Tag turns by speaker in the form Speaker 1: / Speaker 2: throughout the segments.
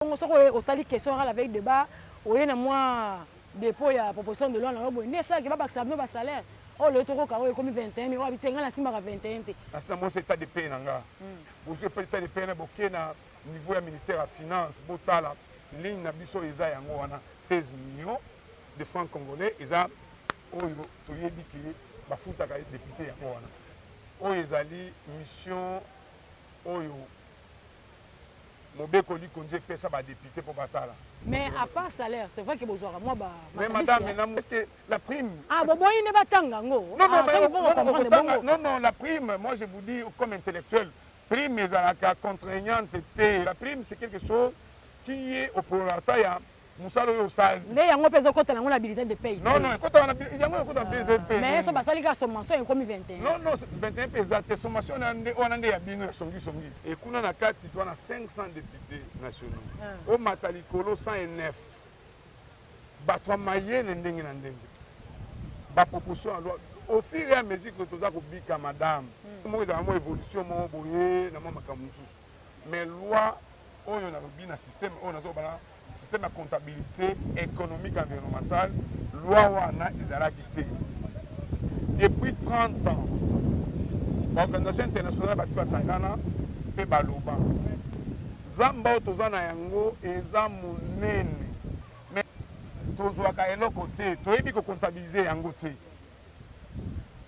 Speaker 1: On se sali question avec débat, on a moi dépôt la proposition de loi na bo ne ça qui va baxer nos salaire. Oh le toko ka comme 21 mais on habite ngala simba 21 te.
Speaker 2: Parce que moi c'est état de paix nanga. Vous êtes pas état de paix na boké na niveau ya ministère de finance, botala ligne na biso eza yango wana 16 millions de francs congolais eza oyo toyebi ki bafuta ka député yango wana. Oyo ezali mission oyo Mobeko li konje pesa ba député pour basala.
Speaker 1: Mais à part salaire, c'est vrai que besoin moi ba.
Speaker 2: Mais madame, est-ce que la prime?
Speaker 1: Ah bon il ne va tanga ngo.
Speaker 2: Non, la prime, moi je vous dis comme intellectuel, prime est contraignante. La prime c'est quelque chose qui est au prorata. Musalo yo sal.
Speaker 1: Ne yango pesa kota na l'habilité de payer.
Speaker 2: Non, kota na yango kota de payer.
Speaker 1: Mais ça basali ka sommation comme 21.
Speaker 2: Non, 21 pesa te sommation na onande ya bino songi. Et kuna na kati to na 500 députés nationaux. Au matalikolo 109. Batwa maye ndenge na ndenge. Ba proposition à loi au fur et à mesure que toza ko bika madame. Mo za mo évolution mo boye na mo makamusu. Mais loi oyo na bina système on a zo bana système de comptabilité économique environnementale, loi wana ezalaki te. Depuis 30 ans, l'Organisation internationale basi basangana pe baloba. Zamba tozana yango eza monene. Mais tozwaka eloko te, toyebi ko comptabiliser yango te.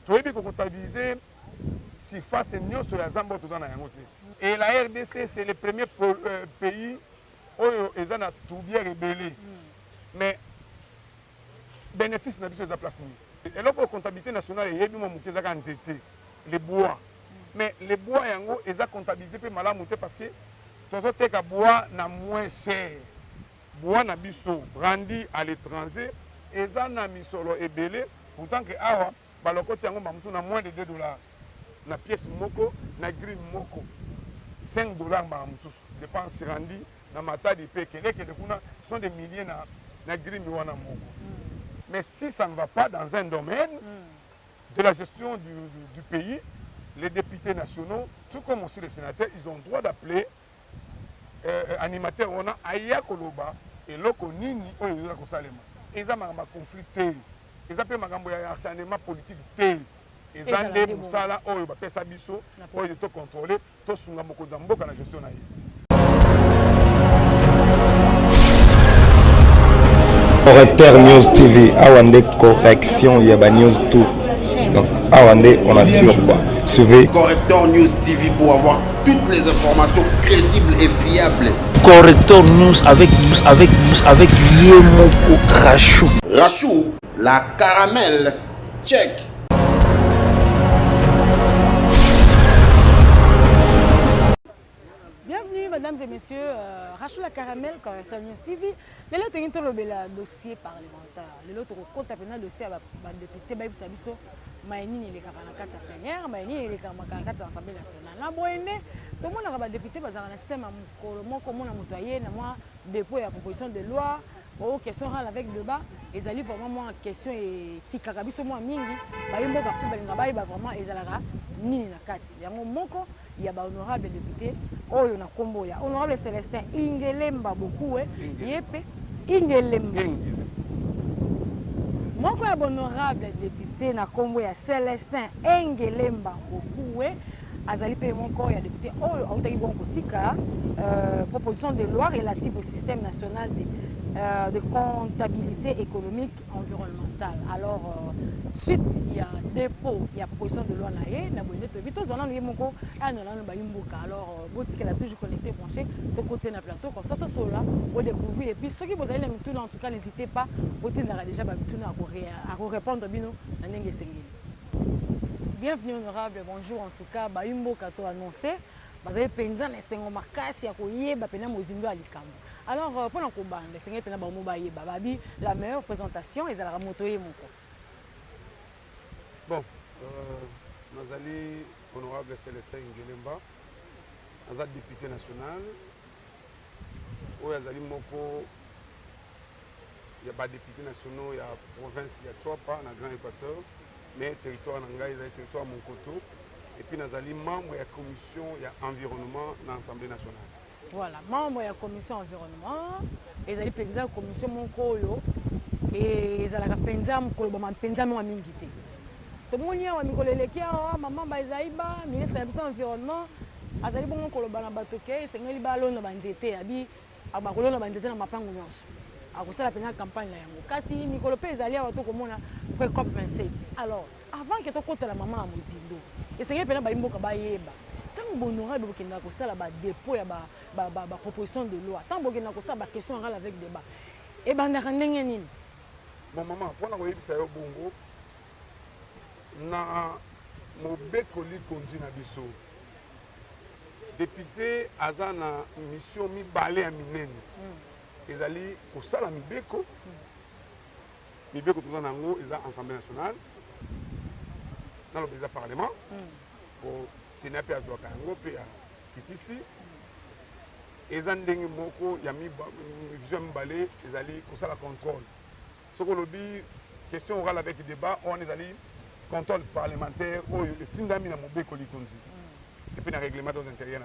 Speaker 2: Toyebi ko comptabiliser si face nyonso ya zamba tozana yango te. Et la RDC c'est le premier pays oyo ezana toubière rebelle. Mais bénéfice na biso eza place ni. Et là pour comptabilité nationale yebi mo mukeza ka nzete les bois. Mais les bois yango eza comptabilisé pe malamu te parce que tozo teka bois na moins cher. Bois na biso brandi à l'étranger eza na misolo ebele pourtant que awa balokoti yango mamusu na moins de $2 na pièce moko na green moko $5 mamusu dépense randi na matadi pe keleke de kuna sont des milliers na grimi wana moko. Mais si ça ne va pas dans un domaine de la gestion du pays, les députés nationaux, tout comme aussi les sénateurs, ils ont droit d'appeler animateurs wana aya koloba et loko nini oyo eza kosalema. Eza makamba conflit te. Eza pe makambo ya acharnement politique te. Eza nde musala oyo ba pesa biso oyo to contrôler to sunga mokonza mboka na gestion na ye.
Speaker 3: Correcteur News TV, Awande correction, Yaba News tout. Donc Awande, on assure quoi. Suivez
Speaker 4: Correcteur News TV pour avoir toutes les informations crédibles et fiables.
Speaker 5: Correcteur News avec Yemoko Rachou.
Speaker 4: Rachou, la caramel, check.
Speaker 1: Bienvenue mesdames et messieurs, Rachou la caramel, Correcteur News TV. Les lots ont été dossier parlementaire. Les lots ont compté un dossier à la députée Baïb Sabiso, Maïni et les Karanakata plénière, Maïni et les Karanakata de l'Assemblée nationale. La Boyenne, tout le monde a député dans un système comme on a montoyé, moi, dépôt et la proposition de loi, aux questions avec le bas, ils allaient vraiment moi question et Tikakabiso moi mingi, Baïmbo Kapou Baïba vraiment, ils allaient ni na kati. Il y a mon moko, il y a honorable député, oh il y a combo, il y a honorable Célestin, Ingelemba beaucoup, Yépe. Ingelemba. Moko ya honorable député na kombo ya Célestin Ingelemba Okoué azali pe moko ya député oyo autaki bon kotika proposition de loi relative au système national de comptabilité économique environnementale. Alors suite il y a dépôt, il y a proposition de loi na ye na bonne to vito zona no moko ana na ba yimbuka. Alors botika la toujours connecté branché de côté na plateau comme ça to sola au découvrir et puis ceux qui vous allez la mituna en tout cas n'hésitez pas botina déjà ba mituna à répondre bino na ndenge sengeli. Bienvenue honorable, bonjour en tout cas ba yimbuka to annoncé bazali penza na sengo makasi ya koyeba pena mozindo alikambo. Alors pendant qu'on bande sengo pena ba mobaye babi la meilleure présentation et la motoye moko.
Speaker 2: Bon, Nazali, honorable Célestin Ingelemba, Nazali député national, Nazali Moko, il y a des députés nationaux, il y a province, il y a Tchouapa, dans le Grand Équateur, mais territoire Nangaï, il y a territoire Monkoto, et puis Nazali membre de la commission, il y a environnement dans l'Assemblée nationale.
Speaker 1: Voilà, membre de la commission environnement, ils allaient penser la commission Monkoyo et ils allaient penser à la mingité. Tout le monde y a un maman Baïzaïba, ministre de l'environnement, ils allaient bon koloba na batoke, c'est ngeli balo na banzete abi abakolo na banzete na mapango nyonso. Akosala pena campagne na yango. Kasi mikolo pe ezali a bato komona pré COP 27. Alors, avant que to kota la maman Mozindo, et c'est ngeli pena ba imboka ba yeba. Tant que honorable bokenda kosala ba dépôt ya ba proposition de loi, tant bokenda kosala ba question orale avec débat. Et bandaka ndenge nini?
Speaker 2: Bon maman, pona koyebisa yo bongo na mobeko likonzi na biso. Député aza na mission mibale ya minene. Ezali kosala mibeko. Mibeko toza nango eza Assemblée nationale. Dans le parlement. Pour Sénat pe azwaka yango pe ya kitisi. Eza ndenge moko ya vision mibale ezali kosala contrôle. Soko lobi question orale avec débat on ezali contrôle parlementaire oyo etindami na mobeko likonzi. Et puis, il y a un règlement intérieur.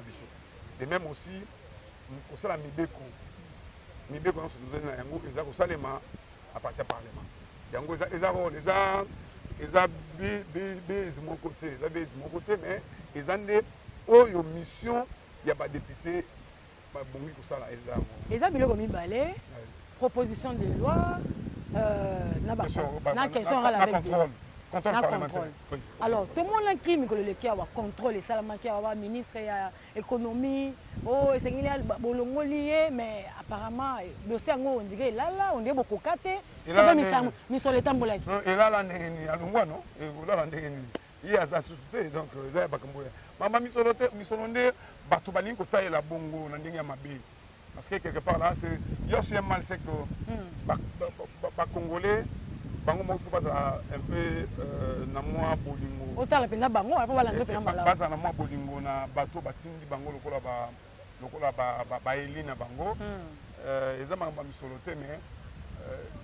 Speaker 2: De même aussi, au sein de Mibeko, Mibeko, nous avons des à partir du Parlement. Ils ont mon côté, mais ils ont des missions, il y a des députés,
Speaker 1: ils ont mis balai, proposition de loi, na question avec
Speaker 2: contrôle parlementaire. Oui.
Speaker 1: Alors, tout le monde qui a un contrôle, qui a un ministre de l'économie, c'est lié, mais apparemment, dossier on dirait là, on dit beaucoup caté. Et là, il y a sa société, donc, maman, parce que quelque part là, il y a aussi un mal, c'est que les Congolais, bango mo faut pas un peu na moi bolingo autant la pena bango après wala ngepena mala
Speaker 2: baza na moi bolingo na bato batindi bango lokola ba elina bango ezama ba misolote mais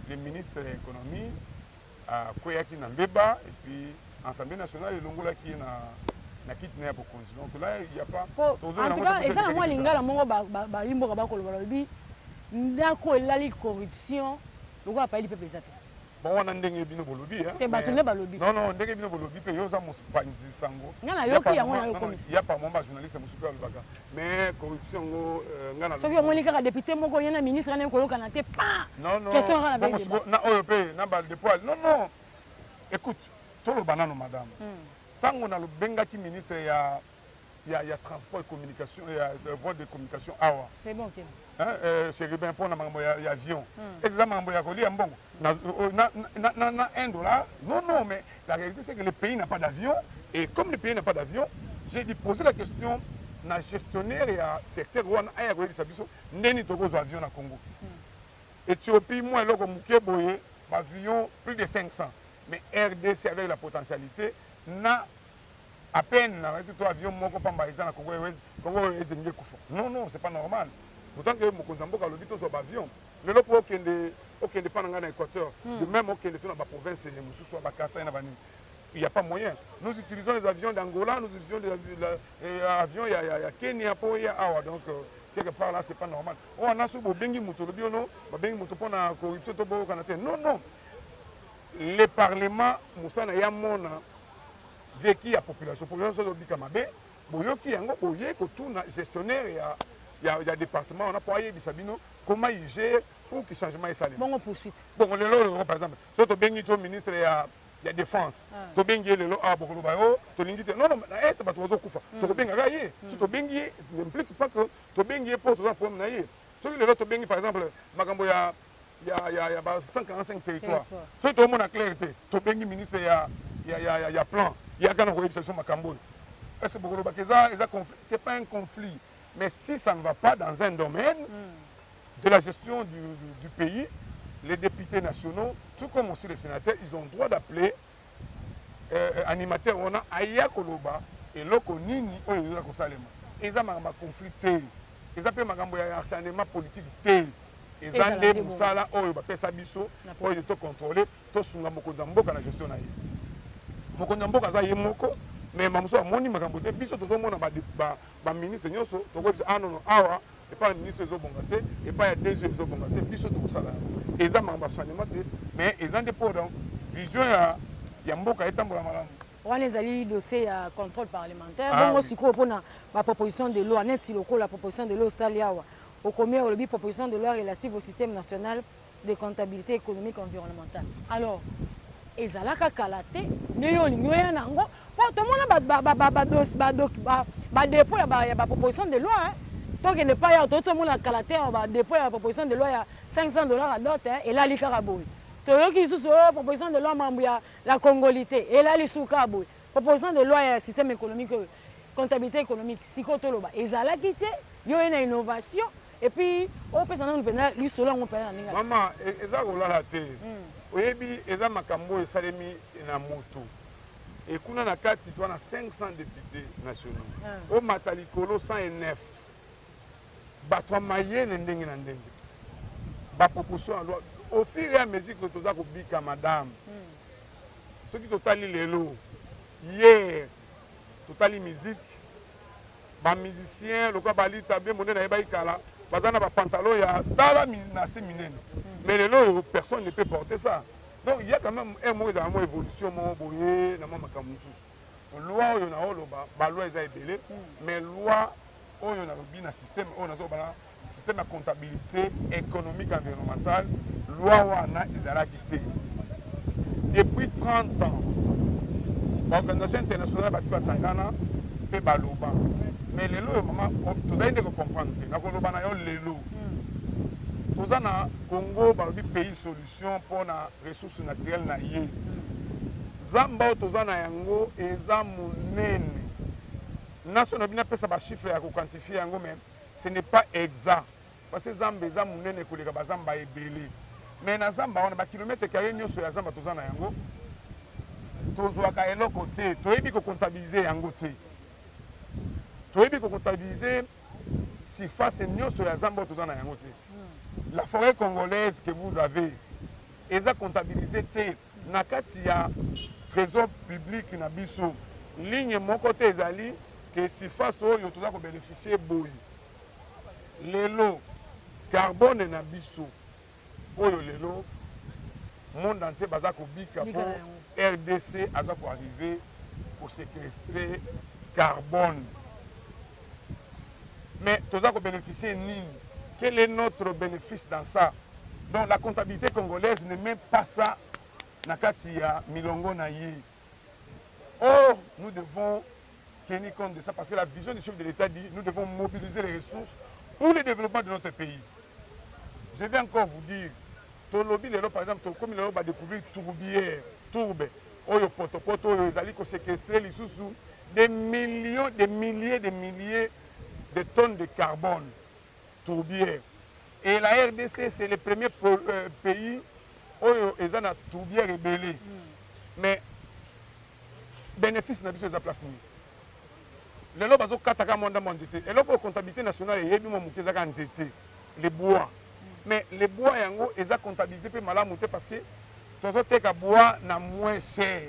Speaker 2: le ministre de l'économie a koyaki na mbeba et puis Assemblée nationale longola ki na kitne ya bokonzi. Donc là il y a pas
Speaker 1: en tout cas et ça na moi lingala mongo ba limboka ba koloba lobi ndako elali corruption lokola pa ili pepe zate.
Speaker 2: Bon, on a ndenge bino bolobi hein. Non non, ndenge bino bolobi pe yoza mosupanzi sango.
Speaker 1: Ngana yoki yango na yokomi.
Speaker 2: Il y a pas mon journaliste musuka lobaka. Mais corruption ngo ngana.
Speaker 1: Soki yo moni kaka député moko yena ministre na koloka na te pa.
Speaker 2: Non non.
Speaker 1: Question ngana ba.
Speaker 2: Na OEP na ba de poil. Non non. Écoute, tout le banano madame. Tango na lobenga ki ministre il y a transport et communication, il y a voie de communication awa.
Speaker 1: C'est bon, ok.
Speaker 2: C'est bien pour il y a avion. Et c'est ça, il y a bon. $1. Non, non, mais la réalité, c'est que le pays n'a pas d'avion. Et comme le pays n'a pas d'avion, j'ai dit poser la question à gestionnaire et à secteur où on a un avion au Congo. Éthiopie, moi, là, comme avion, plus de 500. Mais RDC, avec la potentialité, n'a à peine un avion non, non, c'est pas normal. Pourtant que Mokonzamboka le dit sur avion. Le lot pour aucun dépend dans l'Équateur, de même aucun de la province, il n'y a pas moyen. Nous utilisons les avions d'Angola, nous utilisons les avions, il y a Kenya, il y a Awa. Donc, quelque part là, c'est pas normal. On a ce bengi mutolobi, non, bengi mutopo na corruption, non, non. Le Parlement, Moussa na Yamona, vécu la population. La population de Bikamabe, boyoki yango boye ko tout gestionnaire il y a département on a pas yé bisabino comment il gère pour que changement est salé.
Speaker 1: Bon on poursuite.
Speaker 2: Bon le lolo par exemple, so to bengi to ministre il y a défense. To bengi le lo bokolo bayo, to lingi non non na est ba to zo kufa. To bengi ga yé, si to bengi n'implique pas que to bengi pour to problème na yé. So le lo to bengi par exemple makambo il y a 145 territoires. So to mona clarté, to bengi ministre il y a plan. Il y a une réalisation Macambo. Est-ce que c'est pas un conflit, mais si ça ne va pas dans un domaine de la gestion du pays, les députés nationaux, tout comme aussi les sénateurs, ils ont le droit d'appeler animateurs. On a Aya Koloba et Loko Nini, ils ont un conflit. Ils ont un harcèlement politique. Ils ont des moussala, ils ont des sabiso, ils ont contrôlé, ils ont la gestion. Mokonzamboka za yemoko mais mamuso amoni makambo te biso tozomona ba ministre nyonso tokobisa non awa et pas ministre ezobonga te et pas ya DG ezobonga te biso tokosala eza makambo asoignement te mais eza nde mpo donc vision ya mboka etambola malamu
Speaker 1: wana ezali dossier ya contrôle parlementaire bongo sikoyo mpona baproposition de loi neti lokola proposition de loi osali awa okomi olobi proposition de loi relative au système national de comptabilité économique environnementale alors ezalaka kala te ndenge olingi oya nango mpo tomona badépôt ya baproposition de loi tokende pa ya totomona kala te badépôt ya baproposition de loi ya $500 à dot elali kaka boye toyoki lisusu oyo proposition de loi mambo ya la congolité elali suka boye proposition de loi ya système économique comptabilité économique sikoyo toloba ezalaki te yo ye na innovation et puis opesa nanu mpenza lisolo yango mpenza na ndenge
Speaker 2: mama eza kolala te oyebi eza makambo esalemi na moto ekuna na kati twana 500 députés nationaux omata likolo 109 bato ya mayele ndenge na ndenge baproposition ya loi au fur et à mesure que toza kobika madame soki totali lelo hier totali musique bamusicien lokola balita be monde na ye baikala baza na bapantalon ya tala na se minene mais lelo personne ne peut porter ça donc il y a quand même un mot ezala mo évolution moko boye na mwa makambo mosusu loi oyo na oloba baloi eza ebele mais loi oyo nalobi na système oyo nazobana système de comptabilité économique environnementale, loi wana ezalaki te. Depuis 30 ans, l'organisation internationale basi basangana pe baloba. Mais lelo maman tozali ndeko comprendre te. Nakoloba na yo lelo. Toza na Congo balobi pays solution pour na ressources naturelles na ye. Zamba toza na yango eza munene. National bina pesa ba chiffre ya ko quantifier yango même. Ce n'est pas exact parce que Zamba eza munene koleka bazamba ebele mais na Zamba on a ba kilomètre carré nyonso ya Zamba toza na yango tozwaka eloko te toyebi ko comptabiliser yango te toyebi ko comptabiliser surface nyonso ya Zamba toza na yango te la forêt congolaise que vous avez eza comptabiliser te na kati ya trésor public na biso ligne moko te ezali que surface oyo toza ko bénéficier boy lelo carbone na biso oyo lelo monde entier baza kobika pour RDC aza ko arriver pour séquestrer carbone mais toza ko bénéficier nini quel est notre bénéfice dans ça donc la comptabilité congolaise ne met pas ça na kati ya milongo na ye or nous devons tenir compte de ça parce que la vision du chef de l'État dit nous devons mobiliser les ressources pour le développement de notre pays. Je vais encore vous dire, Tolobi lelo par exemple, comme lelo va découvrir tourbière, tourbe, oyo poto oyo ezali ko séquestrer lisusu des millions, des milliers de tonnes de carbone tourbière. Et la RDC c'est le premier pays oyo ezana tourbière rebelle. Mais bénéfice na biso eza place ni. Lelo bazo kataka monda monjete eloko comptabilité nationale yebi mo muke zaka nzete les bois mais les bois yango eza comptabilisé pe malamu te parce que tozo teka bois na moins cher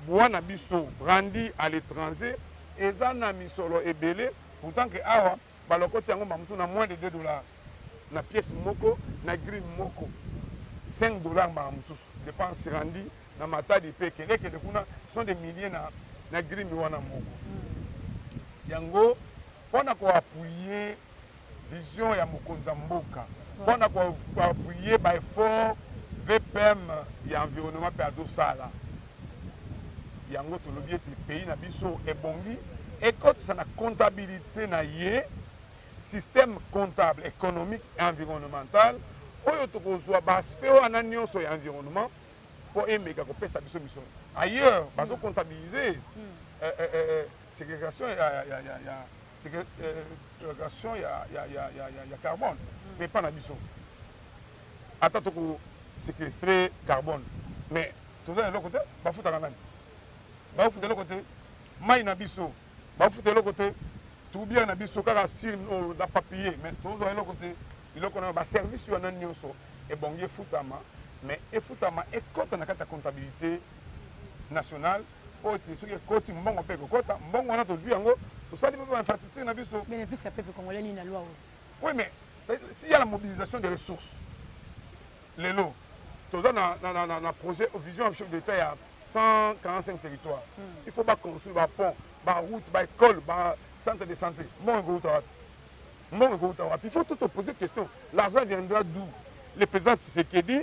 Speaker 2: bois na biso brandi à l'étranger eza na misolo ebele pourtant que awa balokoti yango mamusu na moins de $2 na pièce moko na green moko $5 mamusu dépense randi na matadi pe keleke de kuna sont des milliers na green wana moko yango pona ko appuyer vision ya mokonza mboka pona ko appuyer ba effort VPM ya environnement pe azosala yango to lobi ete pays na biso ebongi et quand ça na comptabilité na ye système comptable économique et environnemental oyo to kozwa ba aspect wana nyonso ya environnement pour emeka ko pesa biso mission ailleurs bazo comptabiliser ségrégation ségrégation ya carbone mais pas na biso ata toko séquestrer carbone mais toza eloko te bafutaka nani bafuta eloko te mai na biso bafuta eloko te toubia na biso kaka sur na papier mais toza eloko te eloko na baservice wana nyonso ebongi efutama mais efutama ekota na kati ya comptabilité nationale ote soki ekoti mbongo mpe ekokota mbongo wana tozwi yango tosali mpe bainfrastructure na biso
Speaker 1: bénéfice ya peuple congolais nini na loi oyo
Speaker 2: Oui, mais s'il y a la mobilisation des ressources, les lots, tout ça, dans le projet, au vision du chef d'État, il y a 145 territoires. Il faut pas construire des ponts, des routes, des écoles, des centres de santé. Il faut tout poser des questions. L'argent viendra d'où? Le président Tshisekedi,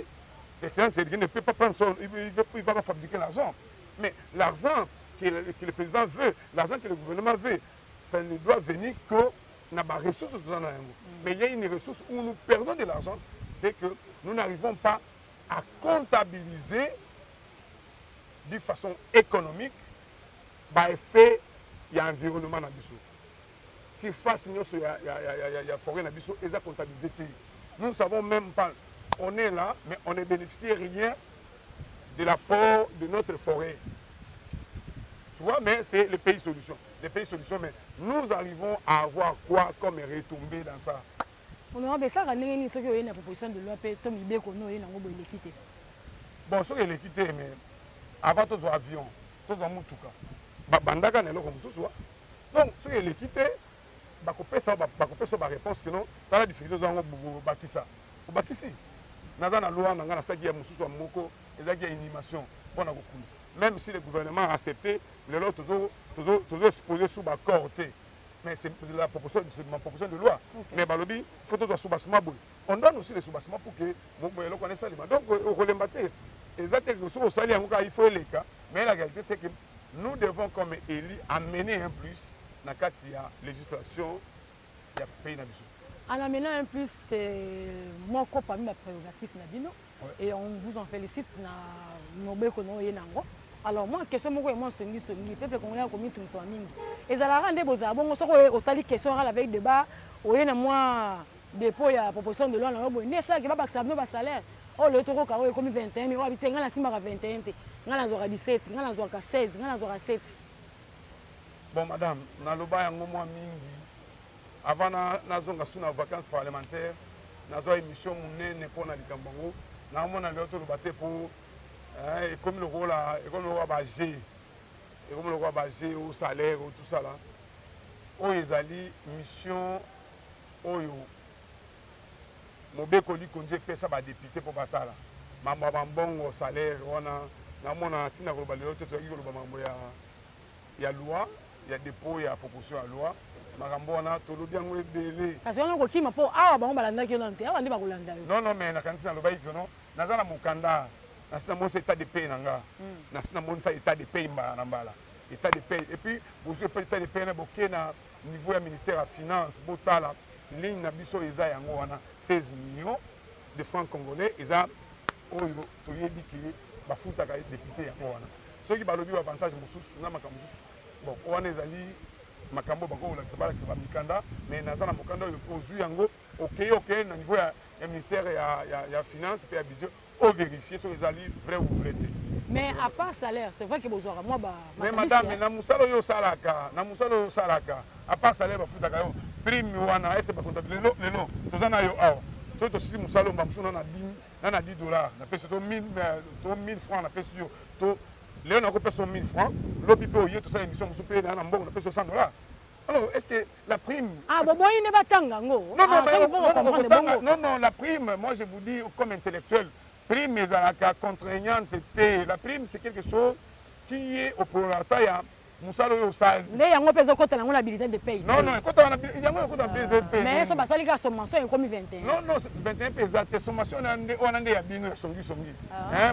Speaker 2: l'excellence Tshisekedi ne peut pas prendre son... Il ne va pas fabriquer l'argent. Mais l'argent que le président veut, l'argent que le gouvernement veut, ça ne doit venir que dans les ressources. Mais il y a une ressource où nous perdons de l'argent, c'est que nous n'arrivons pas à comptabiliser de façon économique l'effet il y a environnement dans le biso. Si face il y a forêt dans le biso, ils ont comptabilisé. Nous ne savons même pas, on est là, mais on ne bénéficie rien de l'apport de notre forêt. Tu vois, mais c'est le pays solution. Les pays solutions, mais nous arrivons à avoir quoi comme retombée dans ça?
Speaker 1: On a ça, on a une proposition de loi, Tom Ibeko, nous, on a l'équité.
Speaker 2: Bon, c'est l'équité, mais avant tous les avions, tous les moutouka, bandaka n'est pas comme ça. Donc, c'est l'équité, il faut faire la réponse que non, dans la difficulté, on va bâtir ça. On va bâtir ça. Dans la loi, on a une animation. Même si le gouvernement a accepté, les lois toujours exposés sous la corté. Mais c'est ma proposition de loi. Okay. Mais il faut que ce soit on donne aussi les sous-bassements pour que nous connaissions ça. Donc, au Rolembaté, exactement, il faut les cas. Mais la réalité, c'est que nous devons, comme élus, amener un plus dans la législation du pays.
Speaker 1: En amenant un plus, c'est moi qui parmi ma prérogative. Et on vous en félicite. Alors moi, question moi peuple congolais a commis tout ça mingi. Et ça la rend beaux bon on sali question avec débat, oyé na moi dépôt ya proposition de loi na bo ne ça qui va ça ba salaire. Oh le toko ka commis 21 mais habiter ngala sima 21 te. Ngala zora 17, ngala zora 16, ngala zora 7.
Speaker 2: Bon madame, na loba yango moi mingi. Avant na zonga suna vacances parlementaires, na zo émission munene pour na likambango. Na mona le to lobaté pour et comme le rôle a bagé, et comme le roi bagé au salaire, tout ça là, où ils allaient mission, où mon bécoli conduit que ça va député pour passer là. Maman bon au salaire, on a mon antina global, il y a loi, il y a dépôt, il y a proposition à loi. Marambona, tout le bien est belé.
Speaker 1: Parce qu'on a qui m'a pas ah bon balanda qui l'ont on dit pas balanda.
Speaker 2: Non mais la cantina le bail que non, nazana mon kanda. Nasina mon état de paix nanga. Nasina mon état de paix mbala. État de paix. Et puis vous avez état de paix na boké na niveau du ministère de finance, botala ligne na biso eza yango wana 16 millions de francs congolais eza oyo to yebi ki ba futa ka député yango wana. Ceux qui balobi avantage mususu na makambo mususu. Bon, wana ezali makambo bako la sabala que ça mikanda mais nazana mokanda oyo ozui yango OK na niveau ya ministère ya finance et ya budget au vérifier sur les alliés vrai ou vrai.
Speaker 1: Mais à part salaire, c'est vrai que besoin moi
Speaker 2: mais madame na musalo yo salaka, à part salaire ba futa kayo prime wana est pas comptable lelo tozana yo awa. So to sisi musalo mbamsuna na 10 $, na pesa to 1000 francs na pesa yo to leo na ko pesa 1000 francs, lobi pe oye to ça émission musu pe na mbongo na pesa 100 $. Alors, est-ce que la prime...
Speaker 1: Ah, bon, il n'est pas tango.
Speaker 2: Non, la prime, moi je vous dis comme intellectuel, prime est contraignante. La prime, c'est quelque chose qui est au prorata. Moussalo yo sal.
Speaker 1: Mais il y a un peu de l'habilité de payer.
Speaker 2: Non, il y a un peu de payer.
Speaker 1: Mais ça va salir la sommation est comme 21.
Speaker 2: Non, 21 pesos. La sommation, on a des abîmes, songi.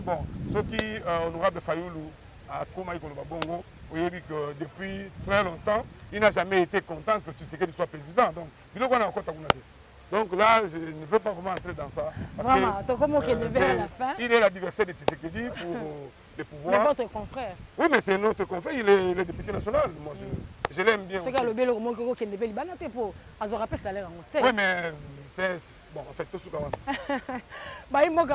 Speaker 2: Bon, ce qui honorable Fayoulou a comment il bongo. Vous voyez que depuis très longtemps, il n'a jamais été content que Tshisekedi soit président. Donc là, je ne veux pas vraiment entrer dans ça. Parce que il est l'adversaire de Tshisekedi pour le pouvoir.
Speaker 1: Mais votre confrère.
Speaker 2: Oui, mais c'est notre confrère, il est le député national. Moi, je l'aime bien.
Speaker 1: C'est le bel moment qui est le bel pour avoir salaire en tête.
Speaker 2: Oui, mais c'est bon, en fait, tout ce qu'on
Speaker 1: a. Il m'a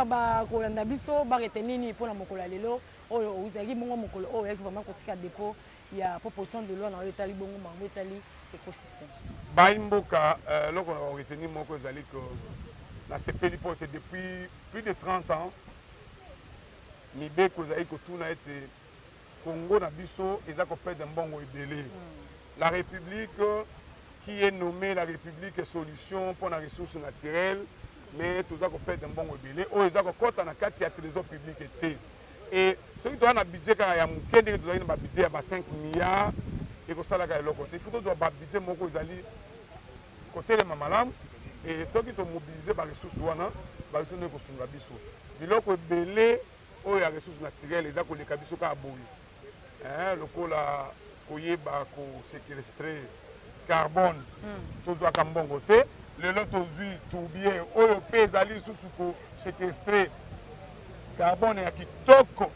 Speaker 1: dit que pour la mokola lelo. Vous avez vraiment dépôt, il y a proposition de loi dans l'État écosystème.
Speaker 2: Baimboka, lorsqu'on a retenu que la CPI depuis plus de 30 ans, Nibeko Zaïko Tuna été Congo Nabiso, ils ont fait un bon délai. La République qui est nommé la République Solution pour la ressource naturelle, mais tout ça qu'on fait d'un bon rebelle. Oh, ils ont encore dans la carte, il y a trésor public été. Et ceux qui ont un budget, quand il y a un budget à 5 milliards, et que ça, là, il côté. Il faut que tu aies un budget, mon côté de Mamalam, et ceux qui ont mobilisé par les ressources, les ressources ne sont pas biso. Mais là, que belé, oh, il y a les ressources naturelles, ils ont les cabisso à boui. Le coup là, koye ba ko séquestrer carbone, tout ça comme bon côté. Le lot aujourd'hui tout bien, oh, pays ali sous ko séquestrer carbone ya kitoko.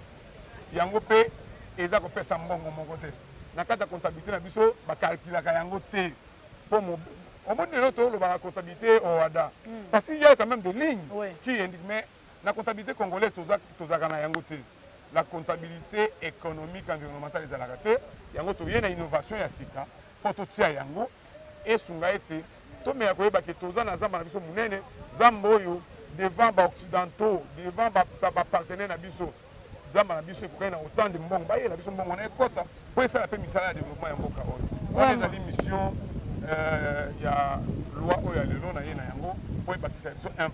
Speaker 2: Yango pe, ils ont fait ça bon côté. Na kata comptabilité na biso ba calculer ka yango te pour mon au monde de l'autre la comptabilité au WADA parce qu'il y a quand même des lignes qui indiquent mais la comptabilité congolaise toza kana yango te la comptabilité économique environnementale des alakate yango to yena innovation ya sika pour to tia yango et sunga été to me yakoyeba ke toza na zamba na biso munene zamba oyo devant ba occidentaux devant ba partenaires na biso zamba na biso ekokai na autant de mbongo baye na biso mbongo na ekota po esala mpe misala ya développement ya mboka oyo wana ezali mission ya loi oyo ya lelo na ye na yango po ebakisa biso 1+.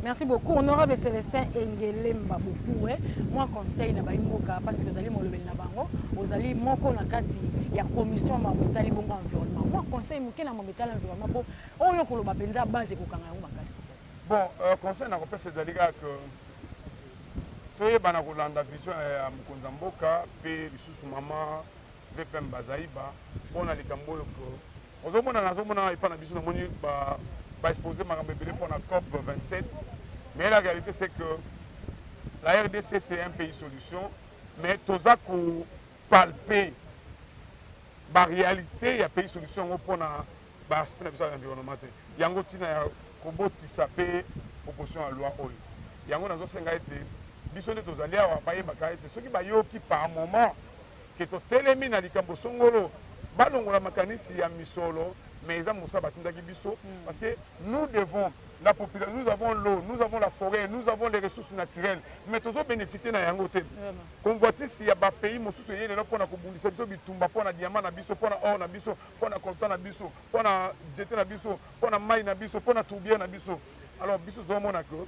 Speaker 1: Merci beaucoup, honorable Célestin Engelemba beaucoup. Moi conseil na baimboka parce que vous allez molobeli na bango, vous allez moko na kati ya commission mametali bongo environnement. Moi conseil moké na mametali environnement po oyo koloba penza base ko kanga yango makasi.
Speaker 2: Bon, conseil na ko pesa zalika que toyeba na kolanda vision ya mokonza mboka pe lisusu mama VPM Bazaiba pona likambo oyo ko ozomona nazomona epa na biso na moni ba exposer makambo ebele pour la COP 27. Mais la réalité c'est que la RDC c'est un pays solution, mais toza ko palper la réalité il y a pays solution pour na ba aspect na biso ya environnement. Yango tina ya koboti sape opposition à loi oyo. Yango nazo senga ete biso nde tozali awa bayebaka ete soki bayoki par moment ke totelemi na likambo songolo balongola makanisi ya misolo mais ils ont biso parce que nous devons la population, nous avons l'eau, nous avons la forêt, nous avons les ressources naturelles, mais tous bénéficier na yango te. Convoitise ya ba pays mosusu yele na pona ko bundisa biso bitumba pona diamant na biso pona or na biso pona coltan na biso pona jeté na biso pona mai na biso pona toubier na biso. Alors biso zo mona ko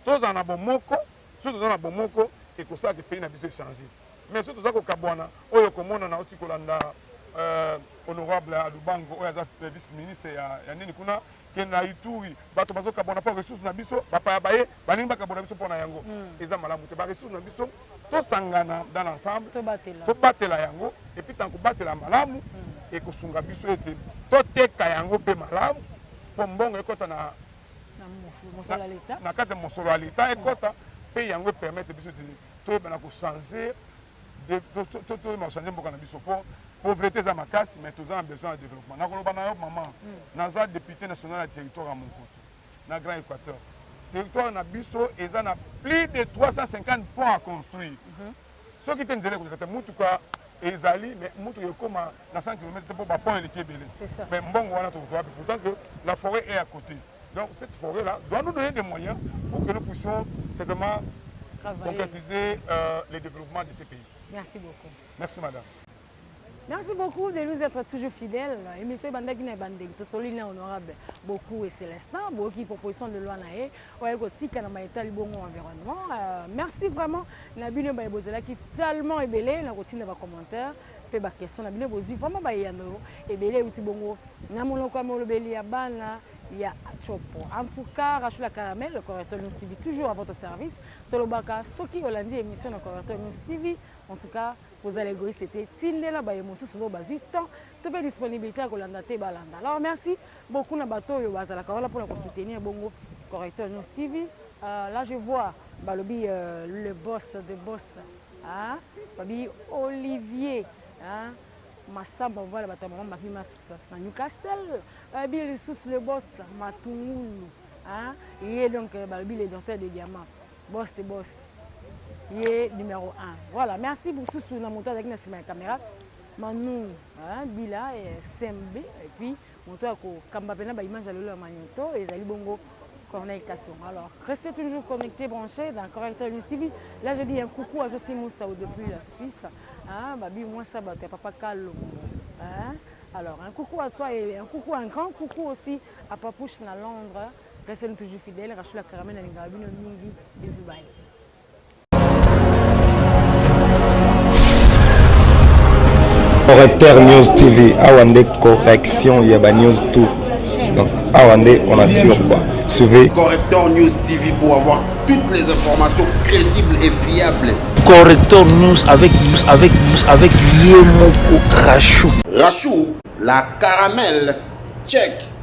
Speaker 2: tous en abomoko, surtout dans abomoko et que ça que pays na biso changer. Mais surtout ça ko kabwana oyo ko mona na oti kolanda honorable Adubango oyo aza vice-ministre ya nini kuna ke na Ituri bato bazokabona mpo ressource na biso bapaya baye balingi bakabona biso mpo na yango eza malamu te baressource na biso tosangana dans l'ensemble tobatela yango et puis tant kobatela malamu ekosunga biso ete toteka yango mpe malamu mpo mbongo ekota na kati ya mosolo ya leta ekota mpe yango epermettre biso toyebana kochanger toyeba mboka na biso mpo pauvreté za makasi mais tous en besoin de développement. Na koloba na yo maman, naza député national du territoire à Monkoto, na Grand Équateur. Territoire na biso ezana plus de 350 ponts à construire. Ce qui est nzele ko mutuka ezali mais mutuka ekoma na 100 km pour ba pont elekebele. Mais mbongo wana to pourtant que la forêt est à côté. Donc cette forêt là doit nous donner des moyens pour que nous puissions certainement concrétiser le développement de ces pays.
Speaker 1: Merci beaucoup.
Speaker 2: Merci madame.
Speaker 1: Merci beaucoup de nous être toujours fidèles. Et monsieur Bandagine Bandeng, tout solide honorable beaucoup et Célestin, beaucoup de propositions de loi naé, oyekotika na maitali bongo environnement. Merci vraiment na bino ba bozela qui tellement ébélé na routine ba commentaires, pe ba question na bino bozi vraiment ba yano ébélé uti bongo na monoko molobeli ya bana ya chopo. En tout cas, Rachula Caramel, le correcteur News TV toujours à votre service. Tolobaka Soki Olandi émission le correcteur News TV. En tout cas, vous allez égoïste c'était Tindela ba émotion sur nos bas 8 ans. Toute disponibilité à Kolanda te balanda. Alors merci beaucoup na bateau yo bazala kaola pour la soutenir bongo correcteur News TV. Là je vois balobi le boss de boss hein babi Olivier hein Massamba voilà batama mafi mas na Newcastle babi le boss Matungulu hein et donc balobi les docteurs de diamants boss de boss. Yé numéro 1. Voilà, merci pour ce soutien monté avec la caméra. Manu, Bila et Sembe et puis monté avec Kambapena ba image à l'eau magnéto et Zali Bongo Corneille Casson. Alors, restez toujours connectés, branchés dans Correcteur News TV. Là, je dis un coucou à José Moussa depuis la Suisse. Babi moi ça ba papa Kallo. Alors, un coucou à toi et un coucou, un grand coucou aussi à Papouche na Londres. Restez toujours fidèles. Rachou la caramel na Ngabino Mingi. Bisous, bye.
Speaker 3: Correcteur News TV, Awande correction, il y a News tout. Donc, Awande, on assure quoi. Suivez.
Speaker 4: Correcteur News TV pour avoir toutes les informations crédibles et fiables.
Speaker 5: Correcteur News avec Yemoko Rachou.
Speaker 4: Rachou, la caramel, check.